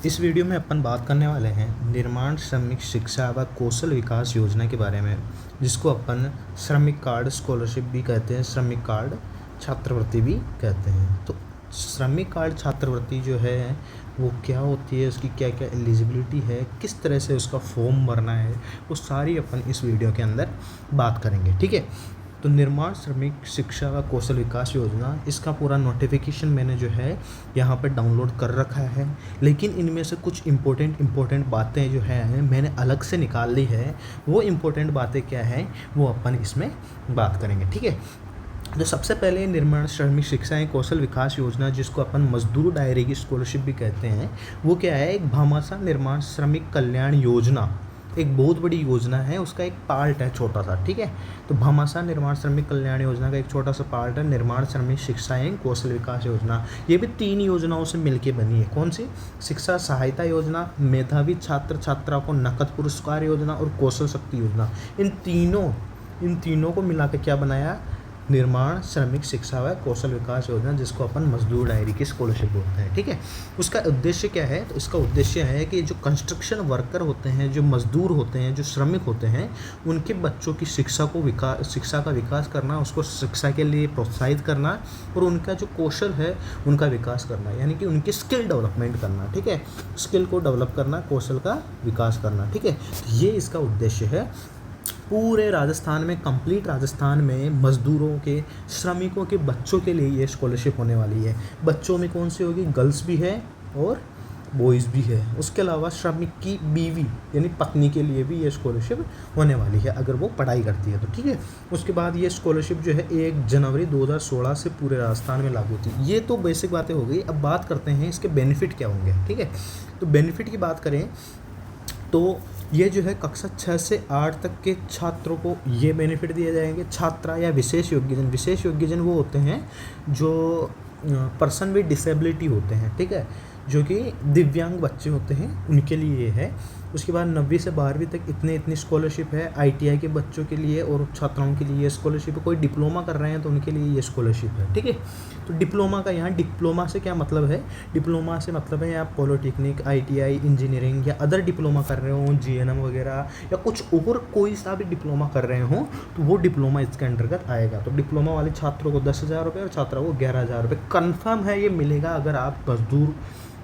इस वीडियो में अपन बात करने वाले हैं निर्माण श्रमिक शिक्षा व कौशल विकास योजना के बारे में, जिसको अपन श्रमिक कार्ड स्कॉलरशिप भी कहते हैं, श्रमिक कार्ड छात्रवृत्ति भी कहते हैं। तो श्रमिक कार्ड छात्रवृत्ति जो है वो क्या होती है, उसकी क्या क्या एलिजिबिलिटी है, किस तरह से उसका फॉर्म भरना है, वो सारी अपन इस वीडियो के अंदर बात करेंगे। ठीक है। तो निर्माण श्रमिक शिक्षा व कौशल विकास योजना, इसका पूरा नोटिफिकेशन मैंने जो है यहाँ पर डाउनलोड कर रखा है, लेकिन इनमें से कुछ इम्पोर्टेंट बातें जो है मैंने अलग से निकाल ली है। वो इम्पोर्टेंट बातें क्या है वो अपन इसमें बात करेंगे। ठीक है। तो सबसे पहले निर्माण श्रमिक शिक्षा एवं कौशल विकास योजना, जिसको अपन मजदूर दायरे की स्कॉलरशिप भी कहते हैं, वो क्या है, एक भामाशाह निर्माण श्रमिक कल्याण योजना, एक बहुत बड़ी योजना है, उसका एक पार्ट है छोटा सा। ठीक है। तो भामाशाह निर्माण श्रमिक कल्याण योजना का एक छोटा सा पार्ट है निर्माण श्रमिक शिक्षा एवं कौशल विकास योजना। ये भी 3 योजनाओं से मिलके बनी है। कौन सी? शिक्षा सहायता योजना, मेधावी छात्र छात्रा को नकद पुरस्कार योजना और कौशल शक्ति योजना। इन तीनों को मिला के क्या बनाया? निर्माण श्रमिक शिक्षा व कौशल विकास योजना, जिसको अपन मजदूर डायरी की स्कॉलरशिप बोलते हैं। ठीक है। उसका उद्देश्य क्या है? तो इसका उद्देश्य है कि जो कंस्ट्रक्शन वर्कर होते हैं, जो मजदूर होते हैं, जो श्रमिक होते हैं, उनके बच्चों की शिक्षा का विकास करना, उसको शिक्षा के लिए प्रोत्साहित करना और उनका जो कौशल है उनका विकास करना, यानी कि उनकी स्किल डेवलपमेंट करना। ठीक है। स्किल को डेवलप करना, कौशल का विकास करना। ठीक है। तो ये इसका उद्देश्य है। पूरे राजस्थान में, कंप्लीट राजस्थान में मज़दूरों के, श्रमिकों के बच्चों के लिए ये स्कॉलरशिप होने वाली है। बच्चों में कौन सी होगी? गर्ल्स भी है और बॉयज़ भी है। उसके अलावा श्रमिक की बीवी यानी पत्नी के लिए भी ये स्कॉलरशिप होने वाली है, अगर वो पढ़ाई करती है तो। ठीक है। उसके बाद ये स्कॉलरशिप जो है 1 जनवरी 2016 से पूरे राजस्थान में लागू थी। ये तो बेसिक बातें हो गई। अब बात करते हैं इसके बेनिफिट क्या होंगे। ठीक है। तो बेनिफिट की बात करें तो ये जो है कक्षा 6 से 8 तक के छात्रों को ये बेनिफिट दिए जाएंगे। छात्रा या विशेष योग्यजन वो होते हैं जो पर्सन विद डिसेबिलिटी होते हैं। ठीक है। जो कि दिव्यांग बच्चे होते हैं, उनके लिए ये है। उसके बाद 9वीं से 12वीं तक इतनी स्कॉलरशिप है। ITI के बच्चों के लिए और छात्राओं के लिए ये स्कॉलरशिप है। कोई डिप्लोमा कर रहे हैं तो उनके लिए ये स्कॉलरशिप है। ठीक है। तो डिप्लोमा का यहाँ, डिप्लोमा से क्या मतलब है? डिप्लोमा से मतलब है आप पॉलिटेक्निक, ITI, इंजीनियरिंग या अदर डिप्लोमा कर रहे हो, GNM वगैरह, या कुछ और कोई सा भी डिप्लोमा कर रहे हो तो वो डिप्लोमा इसके अंतर्गत आएगा। तो डिप्लोमा वाले छात्रों को 10,000 रुपये और छात्रा को 11,000 रुपये कन्फर्म है ये मिलेगा। अगर आप मजदूर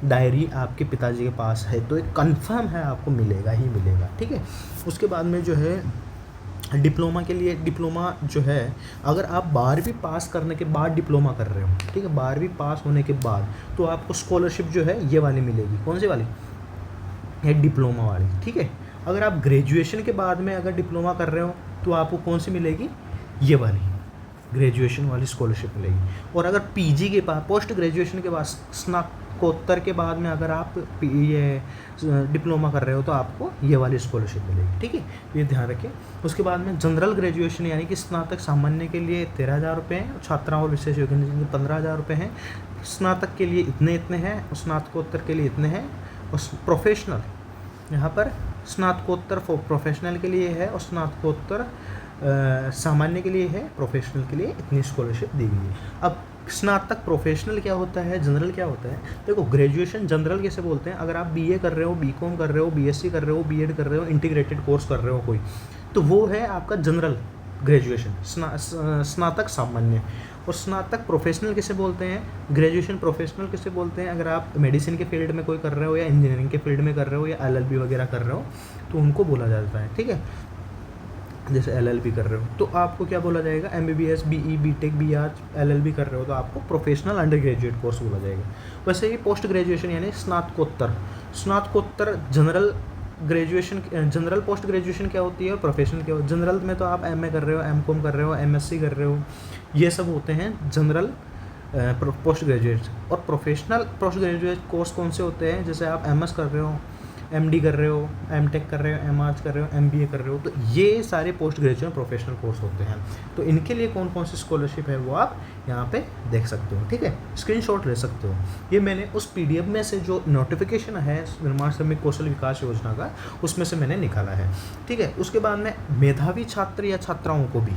डायरी आपके पिताजी के पास है तो एक कंफर्म है, आपको मिलेगा ही मिलेगा। ठीक है। उसके बाद में जो है डिप्लोमा के लिए, डिप्लोमा जो है अगर आप 12वीं पास करने के बाद डिप्लोमा कर रहे हो, ठीक है, 12वीं पास होने के बाद, तो आपको स्कॉलरशिप जो है ये वाली मिलेगी। कौन सी वाली? ये डिप्लोमा वाली। ठीक है। अगर आप ग्रेजुएशन के बाद में अगर डिप्लोमा कर रहे हो तो आपको कौन सी मिलेगी? ये वाली ग्रेजुएशन वाली स्कॉलरशिप मिलेगी। और अगर PG के बाद, पोस्ट ग्रेजुएशन के बाद, स्नातकोत्तर के बाद में अगर आप ये डिप्लोमा कर रहे हो तो आपको ये वाली स्कॉलरशिप मिलेगी। ठीक है। ये ध्यान रखें। उसके बाद में जनरल ग्रेजुएशन यानी कि स्नातक सामान्य के लिए 13,000 रुपये हैं, छात्राओं और विशेष योग्यता 15,000 रुपये हैं। स्नातक के लिए इतने हैं और स्नातकोत्तर के लिए इतने हैं। और प्रोफेशनल, यहाँ पर स्नातकोत्तर प्रोफेशनल के लिए है और स्नातकोत्तर सामान्य के लिए है, प्रोफेशनल के लिए इतनी स्कॉलरशिप दी गई है। अब स्नातक प्रोफेशनल क्या होता है, जनरल क्या होता है? देखो, ग्रेजुएशन जनरल कैसे बोलते हैं? अगर आप BA कर रहे हो, BCom कर रहे हो, BSc कर रहे हो, B.Ed कर रहे हो, इंटीग्रेटेड कोर्स कर रहे हो कोई, तो वो है आपका जनरल ग्रेजुएशन। स्नातक सामान्य। और स्नातक प्रोफेशनल किसे बोलते हैं? ग्रेजुएशन प्रोफेशनल किसे बोलते हैं? अगर आप मेडिसिन के फील्ड में कोई कर रहे हो या इंजीनियरिंग के फील्ड में कर रहे हो या LLB वगैरह कर रहे हो तो उनको बोला जाता है। ठीक है। जैसे LLB कर रहे हो तो आपको क्या बोला जाएगा? MBBS, BE, BTech, BR, LLB कर रहे हो तो आपको प्रोफेशनल अंडर ग्रेजुएट कोर्स बोला जाएगा। वैसे ही पोस्ट ग्रेजुएशन यानी स्नातकोत्तर general graduation, general post graduation क्या होती है और प्रोफेशनल क्या होती है? जनरल में तो आप MA कर रहे हो, MCom कर रहे हो, MSc कर रहे हो, ये सब होते हैं जनरल पोस्ट ग्रेजुएट। और प्रोफेशनल पोस्ट ग्रेजुएट कोर्स कौन से होते हैं? जैसे आप MS कर रहे हो, MD कर रहे हो, MTech कर रहे हो, MArch कर रहे हो, MBA कर रहे हो, तो ये सारे पोस्ट ग्रेजुएट प्रोफेशनल कोर्स होते हैं। तो इनके लिए कौन कौन सी स्कॉलरशिप है वो आप यहाँ पे देख सकते हो। ठीक है। स्क्रीनशॉट ले सकते हो। ये मैंने उस PDF में से जो नोटिफिकेशन है निर्माण श्रमिक कौशल विकास योजना का, उसमें से मैंने निकाला है। ठीक है। उसके बाद में मेधावी छात्र या छात्राओं को भी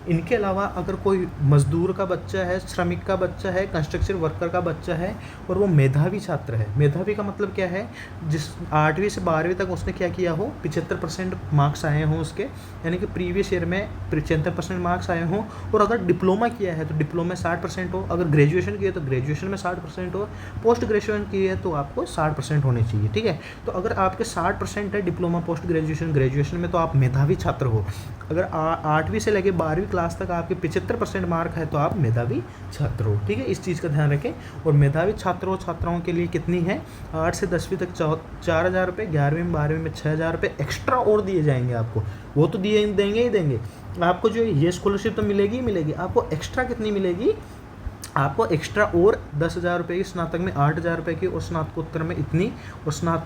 इनके अलावा अगर कोई मज़दूर का बच्चा है, श्रमिक का बच्चा है, कंस्ट्रक्शन वर्कर का बच्चा है और वो मेधावी छात्र है, मेधावी का मतलब क्या है, जिस 8वीं से 12वीं तक उसने क्या किया हो, 75% मार्क्स आए हों उसके, यानी कि प्रीवियस ईयर में 75% मार्क्स आए हों, और अगर डिप्लोमा किया है तो डिप्लोमा में 60% हो, अगर ग्रेजुएशन किया तो ग्रेजुएशन में 60% हो, पोस्ट ग्रेजुएशन की है तो आपको 60% होने चाहिए, ठीक है। तो अगर आपके 60% है डिप्लोमा, पोस्ट ग्रेजुएशन, ग्रेजुएशन में, तो आप मेधावी छात्र हो। अगर 8वीं से लेकर 12वीं क्लास तक आपके 75% मार्क है तो आप मेधावी छात्र हो, ठीक है। इस चीज़ का ध्यान रखें। और मेधावी छात्रों छात्राओं के लिए कितनी है, 8 से 10वीं तक 4,000 रुपये, 11वीं में 12वीं में 6,000 रुपये एक्स्ट्रा और दिए जाएंगे आपको। वो तो देंगे ही देंगे आपको, जो ये स्कॉलरशिप तो मिलेगी ही मिलेगी, आपको एक्स्ट्रा कितनी मिलेगी, आपको एक्स्ट्रा और 10,000 रुपये की, स्नातक में 8,000 रुपये की, और स्नातकोत्तर में इतनी, और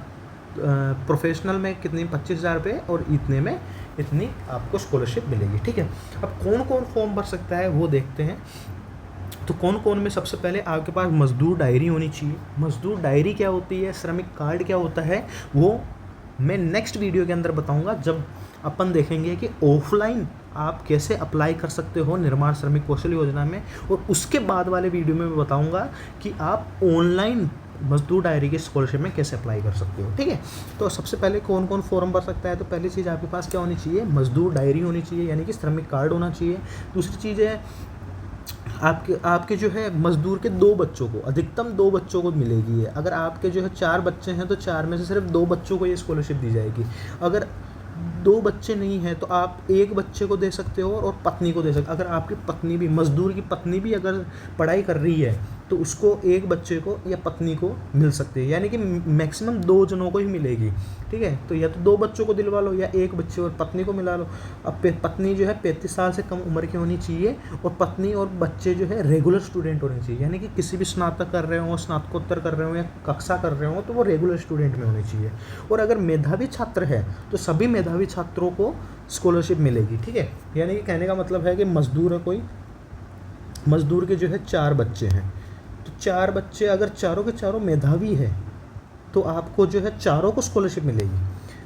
प्रोफेशनल में कितनी, 25,000 रुपये, और इतने में इतनी आपको स्कॉलरशिप मिलेगी, ठीक है। अब कौन कौन फॉर्म भर सकता है वो देखते हैं। तो कौन कौन में, सबसे पहले आपके पास मजदूर डायरी होनी चाहिए। मजदूर डायरी क्या होती है, श्रमिक कार्ड क्या होता है, वो मैं नेक्स्ट वीडियो के अंदर बताऊंगा, जब अपन देखेंगे कि ऑफलाइन आप कैसे अप्लाई कर सकते हो निर्माण श्रमिक कौशल योजना में, और उसके बाद वाले वीडियो में मैं बताऊंगा कि आप ऑनलाइन मजदूर डायरी की स्कॉलरशिप में कैसे अप्लाई कर सकते हो, ठीक है। तो सबसे पहले कौन कौन फॉर्म भर सकता है, तो पहली चीज़ आपके पास क्या होनी चाहिए, मजदूर डायरी होनी चाहिए, यानी कि श्रमिक कार्ड होना चाहिए। दूसरी चीज़ है आपके जो है मजदूर के 2 बच्चों को, अधिकतम 2 बच्चों को मिलेगी है। अगर आपके जो है 4 बच्चे हैं तो 4 में से सिर्फ 2 बच्चों को ये स्कॉलरशिप दी जाएगी। अगर 2 बच्चे नहीं हैं तो आप 1 बच्चे को दे सकते हो और पत्नी को दे सकते हो। अगर आपकी पत्नी भी, मजदूर की पत्नी भी अगर पढ़ाई कर रही है तो उसको 1 बच्चे को या पत्नी को मिल सकते हैं, यानी कि मैक्सिमम 2 जनों को ही मिलेगी, ठीक है। तो या तो 2 बच्चों को दिलवा लो या 1 बच्चे और पत्नी को मिला लो। अब पत्नी जो है 35 साल से कम उम्र की होनी चाहिए, और पत्नी और बच्चे जो है रेगुलर स्टूडेंट होने चाहिए, यानी कि किसी भी स्नातक कर रहे हो, स्नातकोत्तर कर रहे हो या कक्षा कर रहे हो तो वो रेगुलर स्टूडेंट में होने चाहिए। और अगर मेधावी छात्र है तो सभी मेधावी छात्रों को स्कॉलरशिप मिलेगी, ठीक है। यानी कि कहने का मतलब है कि मजदूर है कोई, मजदूर के जो है 4 बच्चे हैं, तो 4 बच्चे अगर चारों के चारों मेधावी है तो आपको जो है चारों को स्कॉलरशिप मिलेगी।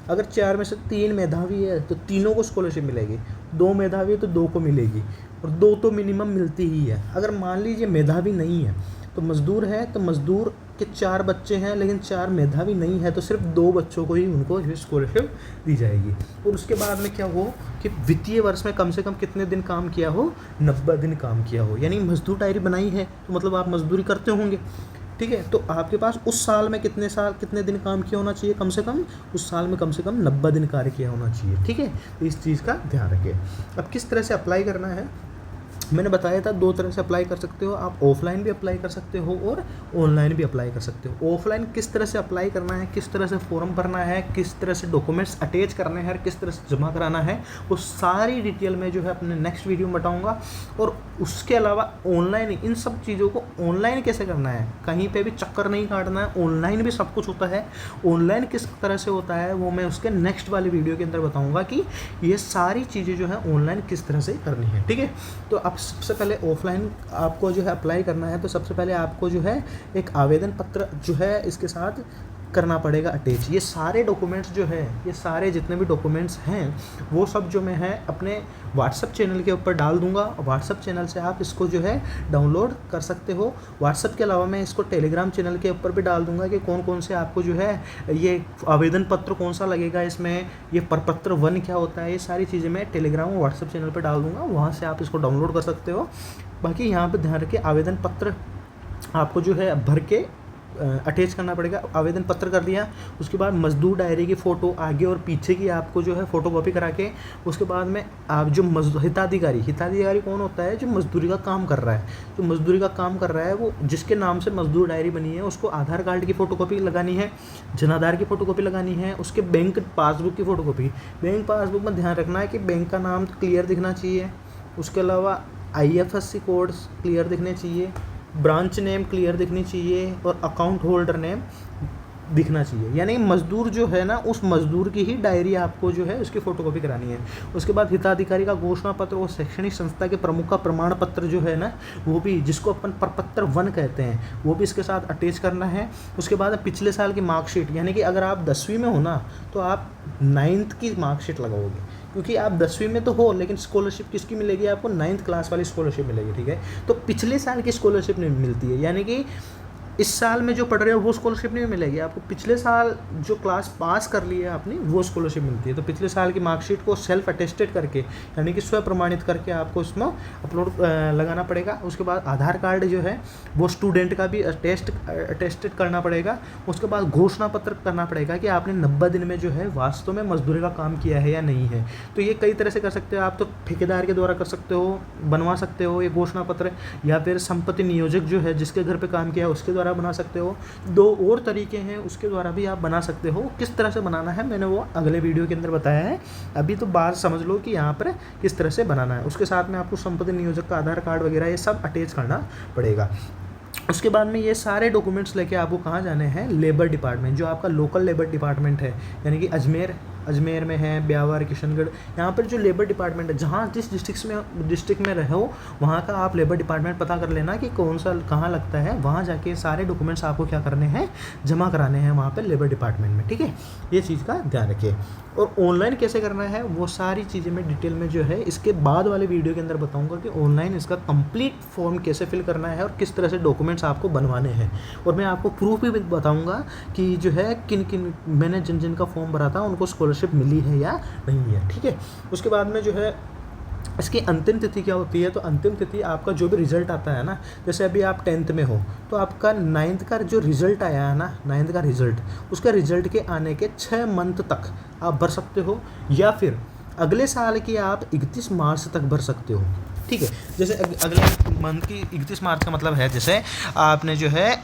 अगर 4 में से 3 मेधावी है तो तीनों को स्कॉलरशिप मिलेगी, 2 मेधावी है तो 2 को मिलेगी, और 2 तो मिनिमम मिलती ही है। अगर मान लीजिए मेधावी नहीं है तो मजदूर है, तो मजदूर के 4 बच्चे हैं लेकिन 4 मेधावी नहीं है तो सिर्फ 2 बच्चों को ही उनको स्कॉलरशिप दी जाएगी। और उसके बाद में क्या हो कि वित्तीय वर्ष में कम से कम कितने दिन काम किया हो, 90 दिन काम किया हो, यानी मजदूर डायरी बनाई है तो मतलब आप मजदूरी करते होंगे, ठीक है। तो आपके पास उस साल में कितने दिन काम किया होना चाहिए, कम से कम उस साल में कम से कम 90 दिन कार्य किया होना चाहिए, ठीक है। तो इस चीज़ का ध्यान रखिए। अब किस तरह से अप्लाई करना है, मैंने बताया था 2 तरह से अप्लाई कर सकते हो आप, ऑफलाइन भी अप्लाई कर सकते हो और ऑनलाइन भी अप्लाई कर सकते हो। ऑफलाइन किस तरह से अप्लाई करना है, किस तरह से फॉर्म भरना है, किस तरह से डॉक्यूमेंट्स अटैच करने हैं और किस तरह से जमा कराना है, वो सारी डिटेल में जो है अपने नेक्स्ट वीडियो में बताऊँगा। और उसके अलावा ऑनलाइन इन सब चीज़ों को ऑनलाइन कैसे करना है, कहीं पर भी चक्कर नहीं काटना है, ऑनलाइन भी सब कुछ होता है। ऑनलाइन किस तरह से होता है वो मैं उसके नेक्स्ट वाले वीडियो के अंदर बताऊँगा कि ये सारी चीज़ें जो है ऑनलाइन किस तरह से करनी है, ठीक है। तो अब सबसे पहले ऑफलाइन आपको जो है अप्लाई करना है, तो सबसे पहले आपको जो है एक आवेदन पत्र जो है इसके साथ करना पड़ेगा अटैच। ये सारे डॉक्यूमेंट्स जो है, ये सारे जितने भी डॉक्यूमेंट्स हैं वो सब जो मैं है अपने व्हाट्सएप चैनल के ऊपर डाल दूंगा। व्हाट्सएप चैनल से आप इसको जो है डाउनलोड कर सकते हो। व्हाट्सएप के अलावा मैं इसको टेलीग्राम चैनल के ऊपर भी डाल दूंगा कि कौन कौन से आपको जो है ये आवेदन पत्र कौन सा लगेगा, इसमें ये प्रपत्र 1 क्या होता है, ये सारी चीज़ें मैं टेलीग्राम और व्हाट्सएप चैनल पर डाल दूँगा, वहाँ से आप इसको डाउनलोड कर सकते हो। बाकी यहाँ पर ध्यान रखिए, आवेदन पत्र आपको जो है भर के अटैच करना पड़ेगा। आवेदन पत्र कर दिया, उसके बाद मजदूर डायरी की फ़ोटो आगे और पीछे की आपको जो है फ़ोटोकॉपी करा के, उसके बाद में आप जो हिताधिकारी कौन होता है, जो मजदूरी का काम कर रहा है, जो मजदूरी का काम कर रहा है वो जिसके नाम से मजदूर डायरी बनी है उसको आधार कार्ड की फ़ोटोकॉपी लगानी है, जनाधार की फ़ोटोकॉपी लगानी है, उसके बैंक पासबुक की फ़ोटोकॉपी। बैंक पासबुक में ध्यान रखना है कि बैंक का नाम क्लियर दिखना चाहिए, उसके अलावा IFSC कोड्स क्लियर दिखने चाहिए, ब्रांच नेम क्लियर दिखनी चाहिए और अकाउंट होल्डर नेम दिखना चाहिए। यानी मजदूर जो है ना, उस मजदूर की ही डायरी आपको जो है उसकी फ़ोटोकॉपी करानी है। उसके बाद हिताधिकारी का घोषणा पत्र और शैक्षणिक संस्था के प्रमुख का प्रमाण पत्र जो है ना, वो भी, जिसको अपन प्रपत्र 1 कहते हैं, वो भी इसके साथ अटैच करना है। उसके बाद पिछले साल की मार्कशीट, यानी कि अगर आप 10वीं में हो ना तो आप 9th की मार्कशीट लगाओगे, क्योंकि आप 10वीं में तो हो, लेकिन स्कॉलरशिप किसकी मिलेगी आपको, 9th क्लास वाली स्कॉलरशिप मिलेगी, ठीक है। तो पिछले साल की स्कॉलरशिप नहीं मिलती है, यानी कि इस साल में जो पढ़ रहे हो वो स्कॉलरशिप नहीं मिलेगी आपको, पिछले साल जो क्लास पास कर ली है आपने वो स्कॉलरशिप मिलती है। तो पिछले साल की मार्कशीट को सेल्फ अटेस्टेड करके, यानी कि स्व प्रमाणित करके आपको इसमें अपलोड लगाना पड़ेगा। उसके बाद आधार कार्ड जो है वो स्टूडेंट का भी अटेस्टेड करना पड़ेगा। उसके बाद घोषणा पत्र करना पड़ेगा कि आपने 90 दिन में जो है वास्तव में मजदूरी का काम किया है या नहीं है। तो ये कई तरह से कर सकते हो आप, तो ठेकेदार के द्वारा कर सकते हो, बनवा सकते हो ये घोषणा पत्र, या फिर संपत्ति नियोजक जो है जिसके घर पे काम किया है उसके द्वारा बना सकते हो। 2 और तरीके हैं उसके द्वारा भी आप बना सकते हो। किस तरह से बनाना है मैंने वो अगले वीडियो के अंदर बताया है, अभी तो बात समझ लो कि यहाँ पर किस तरह से बनाना है। उसके साथ में आपको संपत्ति नियोजक का आधार कार्ड वगैरह ये सब अटैच करना पड़ेगा। उसके बाद में ये सारे डॉक्यूमेंट्स लेके आपको कहाँ जाने हैं, लेबर डिपार्टमेंट, जो आपका लोकल लेबर डिपार्टमेंट है, यानी कि अजमेर में है, ब्यावर, किशनगढ़, यहाँ पर जो लेबर डिपार्टमेंट है, जहाँ जिस डिस्ट्रिक्ट में रहो वहाँ का आप लेबर डिपार्टमेंट पता कर लेना कि कौन सा कहाँ लगता है। वहाँ जाके सारे डॉक्यूमेंट्स आपको क्या करने हैं, जमा कराने हैं वहाँ पर लेबर डिपार्टमेंट में, ठीक है। ये चीज़ का ध्यान रखिए। और ऑनलाइन कैसे करना है वो सारी चीज़ें मैं डिटेल में जो है इसके बाद वाले वीडियो के अंदर बताऊंगा कि ऑनलाइन इसका कंप्लीट फॉर्म कैसे फिल करना है और किस तरह से डॉक्यूमेंट्स आपको बनवाने हैं। और मैं आपको प्रूफ भी बताऊंगा कि जो है किन किन मैंने जिन जिन का फॉर्म भरा था उनको स्कॉलरशिप मिली है या नहीं है, ठीक है। उसके बाद में जो है इसकी अंतिम तिथि क्या होती है, तो अंतिम तिथि आपका जो भी रिजल्ट आता है ना, जैसे अभी आप 10th में हो तो आपका 9th का जो रिजल्ट आया है ना, 9th का रिजल्ट, उसका रिजल्ट के आने के 6 मंथ तक आप भर सकते हो, या फिर अगले साल की आप 31 मार्च तक भर सकते हो, ठीक है। जैसे अगले मंथ की 31 मार्च का मतलब है जैसे आपने जो है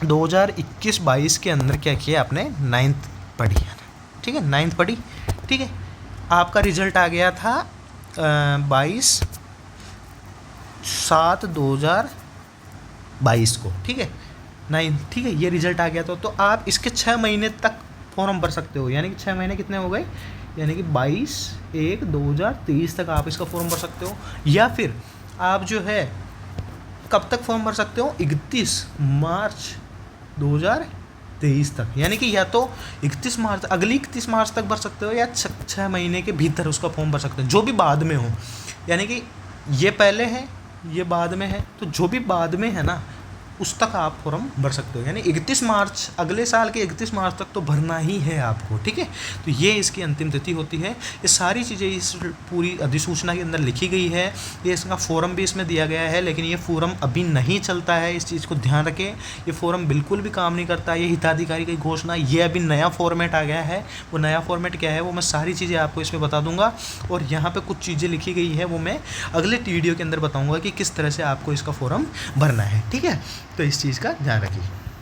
2021-22 के अंदर क्या किया, आपने 9th पढ़ी है, ठीक है, 9th पढ़ी, ठीक है। आपका रिजल्ट आ गया था 22/7/2022 को, ठीक है, 9, ठीक है, ये रिजल्ट आ गया था। तो आप इसके 6 महीने तक फॉर्म भर सकते हो, यानी कि 6 महीने कितने हो गए, यानी कि 22/1/2023 तक आप इसका फॉर्म भर सकते हो। या फिर आप जो है कब तक फॉर्म भर सकते हो, 31 मार्च 2023 तक, यानी कि या तो 31 मार्च, अगली 31 मार्च तक भर सकते हो, या 6 महीने के भीतर उसका फॉर्म भर सकते हो, जो भी बाद में हो। यानी कि ये पहले है, ये बाद में है, तो जो भी बाद में है ना उस तक आप फॉर्म भर सकते हो। यानी 31 मार्च, अगले साल के 31 मार्च तक तो भरना ही है आपको, ठीक है। तो ये इसकी अंतिम तिथि होती है। ये सारी चीज़ें इस पूरी अधिसूचना के अंदर लिखी गई है। ये इसका फॉर्म भी इसमें दिया गया है, लेकिन ये फॉर्म अभी नहीं चलता है, इस चीज़ को ध्यान रखें। ये फॉर्म बिल्कुल भी काम नहीं करता। ये हिताधिकारी की घोषणा, ये अभी नया फॉर्मेट आ गया है। वो नया फॉर्मेट क्या है वो मैं सारी चीज़ें आपको इसमें बता दूंगा। और यहाँ पर कुछ चीज़ें लिखी गई है वो मैं अगले वीडियो के अंदर बताऊँगा कि किस तरह से आपको इसका फॉर्म भरना है, ठीक है। तो इस चीज़ का ध्यान रखिए।